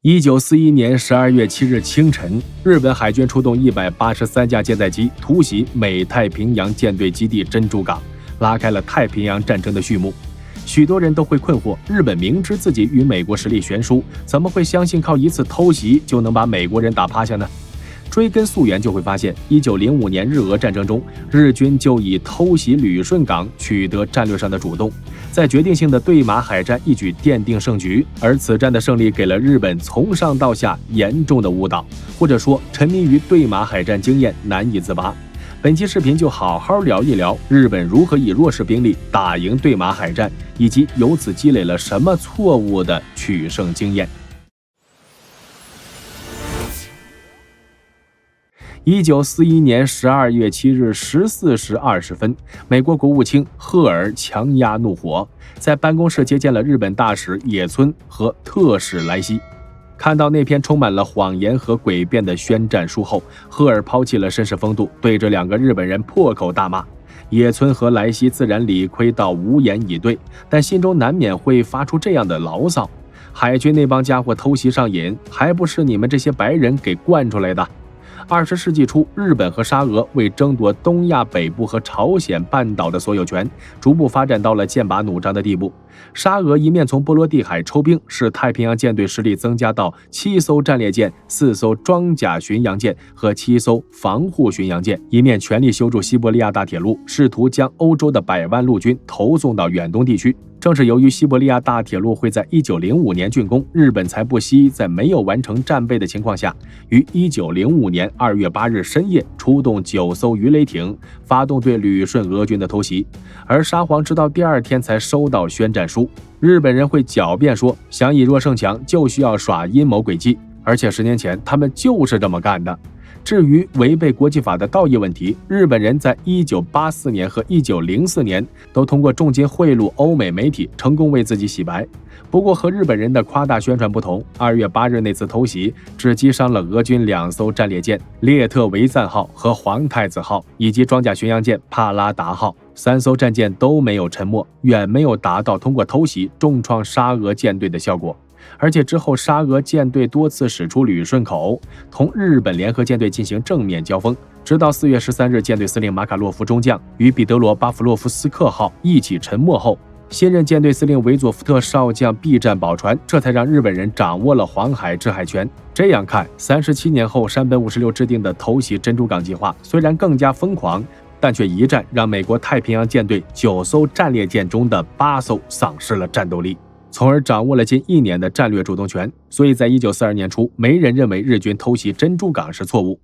1941年12月7日清晨，日本海军出动183架舰载机突袭美太平洋舰队基地珍珠港，拉开了太平洋战争的序幕。许多人都会困惑，日本明知自己与美国实力悬殊，怎么会相信靠一次偷袭就能把美国人打趴下呢？追根溯源就会发现，1905年日俄战争中，日军就以偷袭旅顺港取得战略上的主动，在决定性的对马海战一举奠定胜局。而此战的胜利给了日本从上到下严重的误导，或者说沉迷于对马海战经验难以自拔。本期视频就好好聊一聊日本如何以弱势兵力打赢对马海战，以及由此积累了什么错误的取胜经验。1941年12月7日14时20分，美国国务卿赫尔强压怒火，在办公室接见了日本大使野村和特使莱西。看到那篇充满了谎言和诡辩的宣战书后，赫尔抛弃了绅士风度，对着两个日本人破口大骂。野村和莱西自然理亏到无言以对，但心中难免会发出这样的牢骚：海军那帮家伙偷袭上瘾，还不是你们这些白人给惯出来的？20世纪初，日本和沙俄为争夺东亚北部和朝鲜半岛的所有权，逐步发展到了剑拔弩张的地步。沙俄一面从波罗的海抽兵，使太平洋舰队实力增加到7艘战列舰、4艘装甲巡洋舰和7艘防护巡洋舰，一面全力修筑西伯利亚大铁路，试图将欧洲的100万陆军投送到远东地区。正是由于西伯利亚大铁路会在1905年竣工，日本才不惜在没有完成战备的情况下，于1905年2月8日深夜出动9艘鱼雷艇，发动对旅顺俄军的偷袭。而沙皇直到第二天才收到宣战书。日本人会狡辩说，想以弱胜强就需要耍阴谋诡计，而且10年前他们就是这么干的。至于违背国际法的道义问题，日本人在1984年和1904年都通过重金贿赂欧美媒体，成功为自己洗白。不过和日本人的夸大宣传不同，2月8日那次偷袭只击伤了俄军2艘战列舰列特维赞号和皇太子号，以及装甲巡洋舰帕拉达号，3艘战舰都没有沉没，远没有达到通过偷袭重创沙俄舰队的效果。而且之后沙俄舰队多次驶出旅顺口，同日本联合舰队进行正面交锋，直到4月13日舰队司令马卡洛夫中将与彼得罗巴夫洛夫斯克号一起沉没后，新任舰队司令维佐夫特少将避战保船，这才让日本人掌握了黄海制海权。这样看，37年后山本56制定的偷袭珍珠港计划虽然更加疯狂，但却一战让美国太平洋舰队9艘战列舰中的8艘丧失了战斗力，从而掌握了近1年的战略主动权。所以在1942年初，没人认为日军偷袭珍珠港是错误。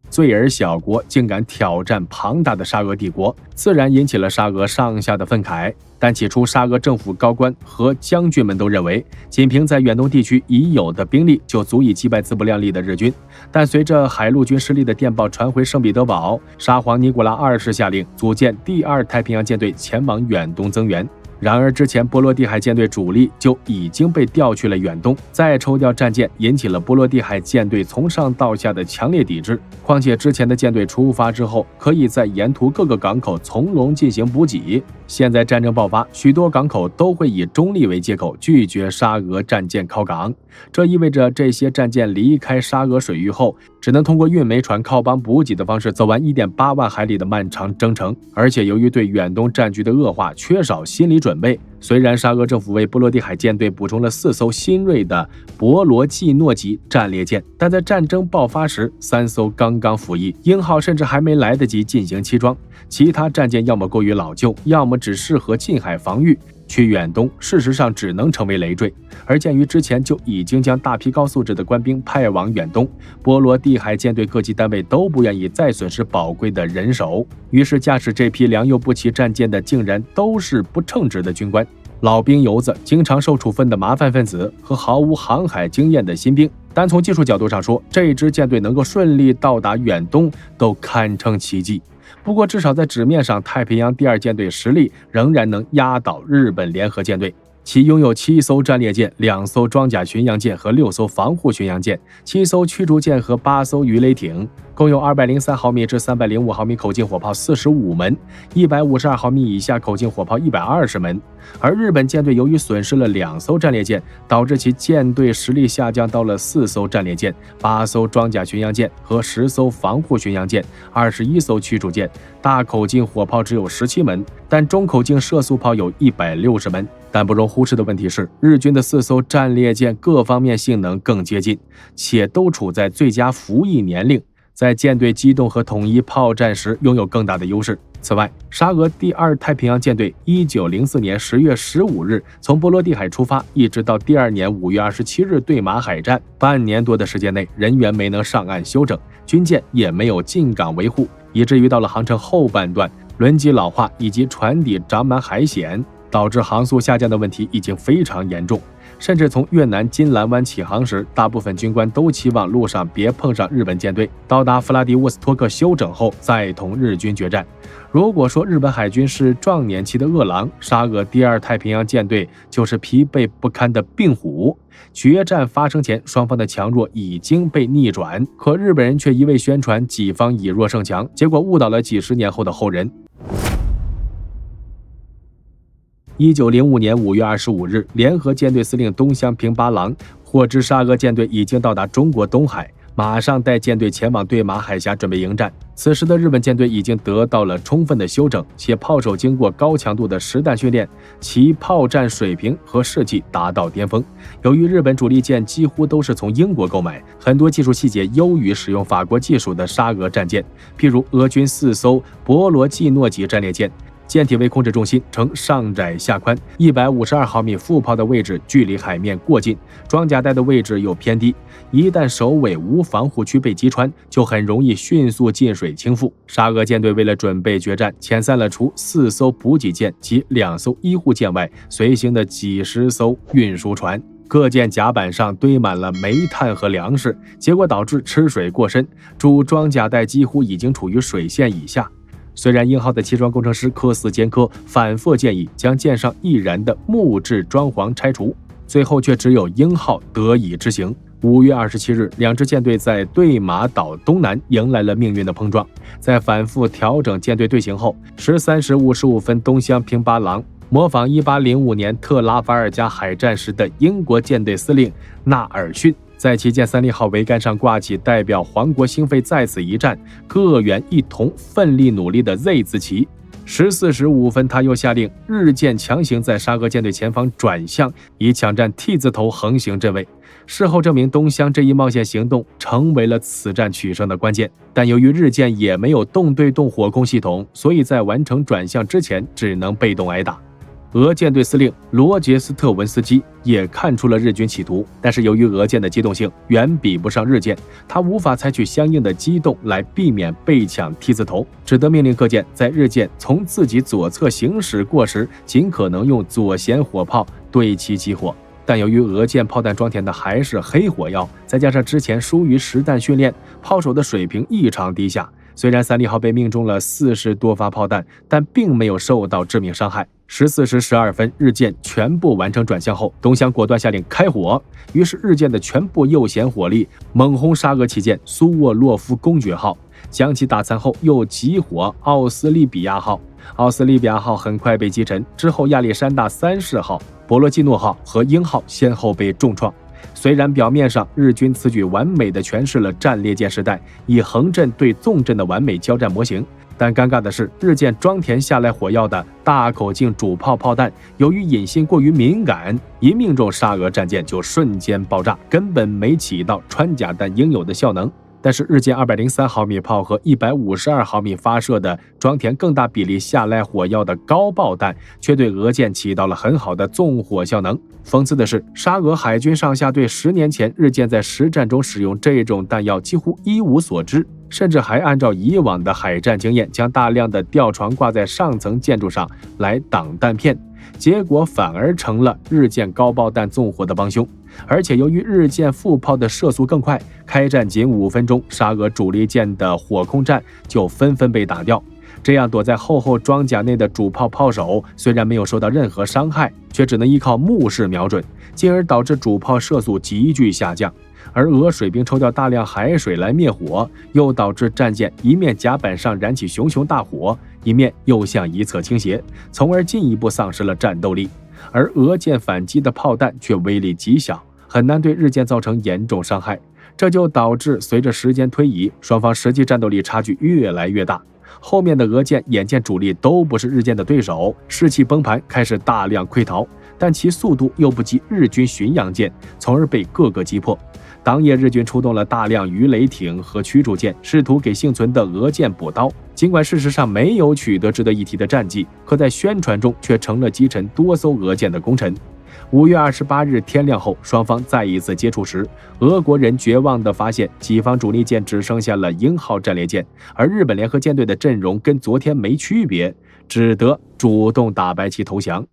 罪而小国竟敢挑战庞大的沙俄帝国，自然引起了沙俄上下的愤慨。但起初沙俄政府高官和将军们都认为，仅凭在远东地区已有的兵力就足以击败自不量力的日军。但随着海陆军失利的电报传回圣彼得堡，沙皇尼古拉2世下令组建第2太平洋舰队前往远东增援。然而之前波罗的海舰队主力就已经被调去了远东，再抽调战舰引起了波罗的海舰队从上到下的强烈抵制。况且之前的舰队出发之后，可以在沿途各个港口从容进行补给，现在战争爆发，许多港口都会以中立为借口拒绝沙俄战舰靠港，这意味着这些战舰离开沙俄水域后，只能通过运煤船靠帮补给的方式走完1.8万海里的漫长征程。而且由于对远东战局的恶化缺少心理准备，虽然沙俄政府为波罗的海舰队补充了4艘新锐的博罗季诺级战列舰，但在战争爆发时3艘刚刚服役，鹰号甚至还没来得及进行期装，其他战舰要么过于老旧，要么只适合近海防御，去远东事实上只能成为累赘。而鉴于之前就已经将大批高素质的官兵派往远东，波罗的海舰队各级单位都不愿意再损失宝贵的人手，于是驾驶这批良莠不齐战舰的竟然都是不称职的军官、老兵油子、经常受处分的麻烦分子和毫无航海经验的新兵。单从技术角度上说，这支舰队能够顺利到达远东都堪称奇迹。不过至少在纸面上，太平洋第2舰队实力仍然能压倒日本联合舰队。其拥有7艘战列舰、2艘装甲巡洋舰和6艘防护巡洋舰、7艘驱逐舰和8艘鱼雷艇。共有203毫米至305毫米口径火炮45门，152毫米以下口径火炮120门。而日本舰队由于损失了2艘战列舰，导致其舰队实力下降到了4艘战列舰、8艘装甲巡洋舰和10艘防护巡洋舰、21艘驱逐舰。大口径火炮只有17门，但中口径射速炮有160门。但不容忽视的问题是，日军的4艘战列舰各方面性能更接近，且都处在最佳服役年龄，在舰队机动和统一炮战时拥有更大的优势。此外，沙俄第2太平洋舰队1904年10月15日从波罗的海出发，一直到第2年5月27日对马海战，半年多的时间内，人员没能上岸休整，军舰也没有进港维护，以至于到了航程后半段，轮机老化以及船底长满海蚬，导致航速下降的问题已经非常严重。甚至从越南金兰湾起航时，大部分军官都期望路上别碰上日本舰队，到达弗拉迪沃斯托克休整后再同日军决战。如果说日本海军是壮年期的饿狼，沙俄第2太平洋舰队就是疲惫不堪的病虎。决战发生前，双方的强弱已经被逆转，可日本人却一味宣传己方以弱胜强，结果误导了几十年后的后人。1905年5月25日，联合舰队司令东乡平八郎获知沙俄舰队已经到达中国东海，马上带舰队前往对马海峡准备迎战。此时的日本舰队已经得到了充分的休整，且炮手经过高强度的实弹训练，其炮战水平和士气达到巅峰。由于日本主力舰几乎都是从英国购买，很多技术细节优于使用法国技术的沙俄战舰，譬如俄军4艘博罗季诺级战列舰，舰体为控制重心，呈上窄下宽，152毫米副炮的位置距离海面过近，装甲带的位置又偏低，一旦首尾无防护区被击穿，就很容易迅速进水倾覆。沙俄舰队为了准备决战，遣散了除4艘补给舰及2艘医护舰外，随行的几十艘运输船。各舰甲板上堆满了煤炭和粮食，结果导致吃水过深，主装甲带几乎已经处于水线以下。虽然英号的砌装工程师科斯坚科反复建议将舰上易燃的木质装潢拆除，最后却只有英号得以执行。5月27日，两支舰队在对马岛东南迎来了命运的碰撞。在反复调整舰队队形后，13时55分，东乡平八郎模仿1805年特拉法尔加海战时的英国舰队司令纳尔逊，在旗舰3利号桅杆上挂起代表皇国兴废在此一战，各员一同奋力努力的 Z 字旗。14时5分，他又下令日舰强行在沙俄舰队前方转向，以抢占 T 字头横行阵位。事后证明，东乡这一冒险行动成为了此战取胜的关键。但由于日舰也没有动对动火控系统，所以在完成转向之前只能被动挨打。俄舰队司令罗杰斯特文斯基也看出了日军企图，但是由于俄舰的机动性远比不上日舰，他无法采取相应的机动来避免被抢 T 字头，只得命令各舰在日舰从自己左侧行驶过时，尽可能用左舷火炮对其起火。但由于俄舰炮弹装填的还是黑火药，再加上之前疏于实弹训练，炮手的水平异常低下。虽然3利号被命中了40多发炮弹，但并没有受到致命伤害。14时12分，日舰全部完成转向后，东乡果断下令开火。于是日舰的全部右舷火力猛轰沙俄旗舰苏沃洛夫公爵号，将其打残后又集火奥斯利比亚号。奥斯利比亚号很快被击沉，之后亚历山大3世号、博罗季诺号和鹰号先后被重创。虽然表面上日军此举完美地诠释了战列舰时代以横阵对纵阵的完美交战模型，但尴尬的是，日舰装填下来火药的大口径主炮炮弹，由于引信过于敏感，一命中沙俄战舰就瞬间爆炸，根本没起到穿甲弹应有的效能。但是日舰203毫米炮和152毫米发射的装填更大比例下来火药的高爆弹，却对俄舰起到了很好的纵火效能。讽刺的是，沙俄海军上下对10年前日舰在实战中使用这种弹药几乎一无所知，甚至还按照以往的海战经验，将大量的吊床挂在上层建筑上来挡弹片，结果反而成了日舰高爆弹纵火的帮凶。而且由于日舰副炮的射速更快，开战仅5分钟，沙俄主力舰的火控战就纷纷被打掉。这样躲在厚厚装甲内的主炮炮手虽然没有受到任何伤害，却只能依靠目视瞄准，进而导致主炮射速急剧下降。而俄水兵抽调大量海水来灭火，又导致战舰一面甲板上燃起熊熊大火，一面又向一侧倾斜，从而进一步丧失了战斗力。而俄舰反击的炮弹却威力极小，很难对日舰造成严重伤害，这就导致随着时间推移，双方实际战斗力差距越来越大。后面的俄舰眼见主力都不是日舰的对手，士气崩盘，开始大量溃逃，但其速度又不及日军巡洋舰，从而被各个击破。当夜日军出动了大量鱼雷艇和驱逐舰，试图给幸存的俄舰补刀。尽管事实上没有取得值得一提的战绩，可在宣传中却成了击沉多艘俄舰的功臣。5月28日天亮后，双方再一次接触时，俄国人绝望地发现己方主力舰只剩下了鹰号战列舰，而日本联合舰队的阵容跟昨天没区别，只得主动打白旗投降。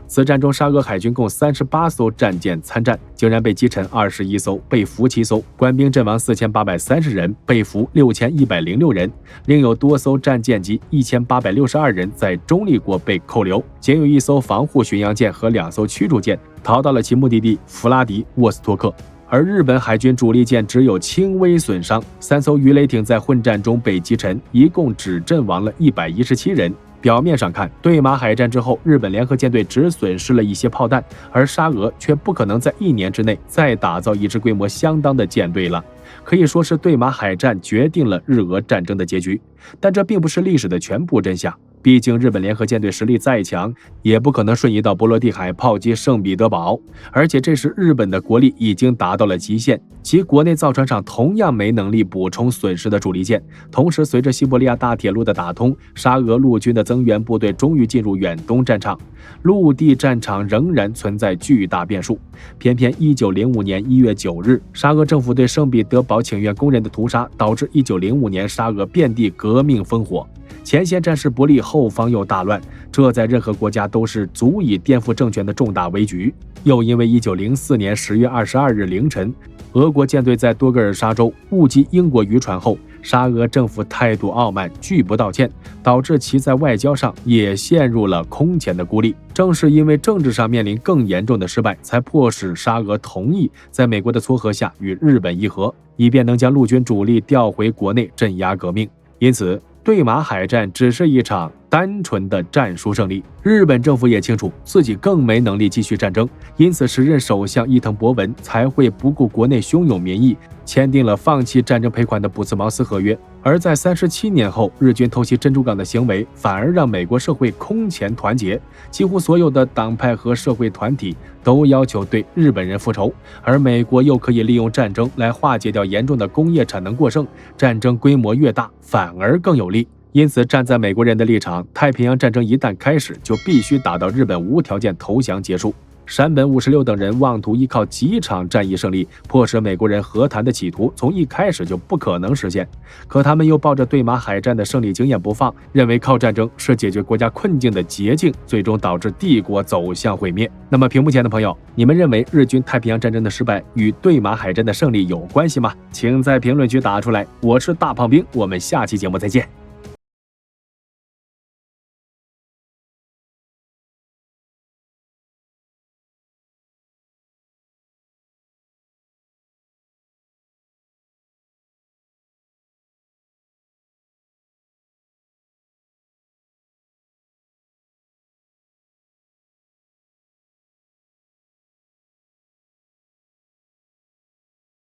此战中，沙俄海军共38艘战舰参战，竟然被击沉21艘，被俘7艘，官兵阵亡4830人，被俘6106人，另有多艘战舰及1862人在中立国被扣留，仅有1艘防护巡洋舰和2艘驱逐舰逃到了其目的地弗拉迪沃斯托克。而日本海军主力舰只有轻微损伤，3艘鱼雷艇在混战中被击沉，一共只阵亡了117人。表面上看，对马海战之后，日本联合舰队只损失了一些炮弹，而沙俄却不可能在1年之内再打造一支规模相当的舰队了。可以说是对马海战决定了日俄战争的结局，但这并不是历史的全部真相。毕竟日本联合舰队实力再强，也不可能瞬移到波罗的海炮击圣彼得堡，而且这时日本的国力已经达到了极限，其国内造船厂同样没能力补充损失的主力舰。同时，随着西伯利亚大铁路的打通，沙俄陆军的增援部队终于进入远东战场，陆地战场仍然存在巨大变数。偏偏1905年1月9日，沙俄政府对圣彼得堡请愿工人的屠杀，导致1905年沙俄遍地革命烽火。前线战事不利，后方又大乱，这在任何国家都是足以颠覆政权的重大危局。又因为1904年10月22日凌晨，俄国舰队在多格尔沙州误击英国渔船后，沙俄政府态度傲慢，拒不道歉，导致其在外交上也陷入了空前的孤立。正是因为政治上面临更严重的失败，才迫使沙俄同意在美国的撮合下与日本议和，以便能将陆军主力调回国内镇压革命。因此，对马海战只是一场单纯的战术胜利。日本政府也清楚自己更没能力继续战争，因此时任首相伊藤博文才会不顾国内汹涌民意，签订了放弃战争赔款的普茨茅斯合约。而在37年后，日军偷袭珍珠港的行为反而让美国社会空前团结，几乎所有的党派和社会团体都要求对日本人复仇，而美国又可以利用战争来化解掉严重的工业产能过剩，战争规模越大反而更有利。因此，站在美国人的立场，太平洋战争一旦开始，就必须打到日本无条件投降结束。山本五十六等人妄图依靠几场战役胜利迫使美国人和谈的企图，从一开始就不可能实现。可他们又抱着对马海战的胜利经验不放，认为靠战争是解决国家困境的捷径，最终导致帝国走向毁灭。那么屏幕前的朋友，你们认为日军太平洋战争的失败与对马海战的胜利有关系吗？请在评论区打出来。我是大胖兵，我们下期节目再见。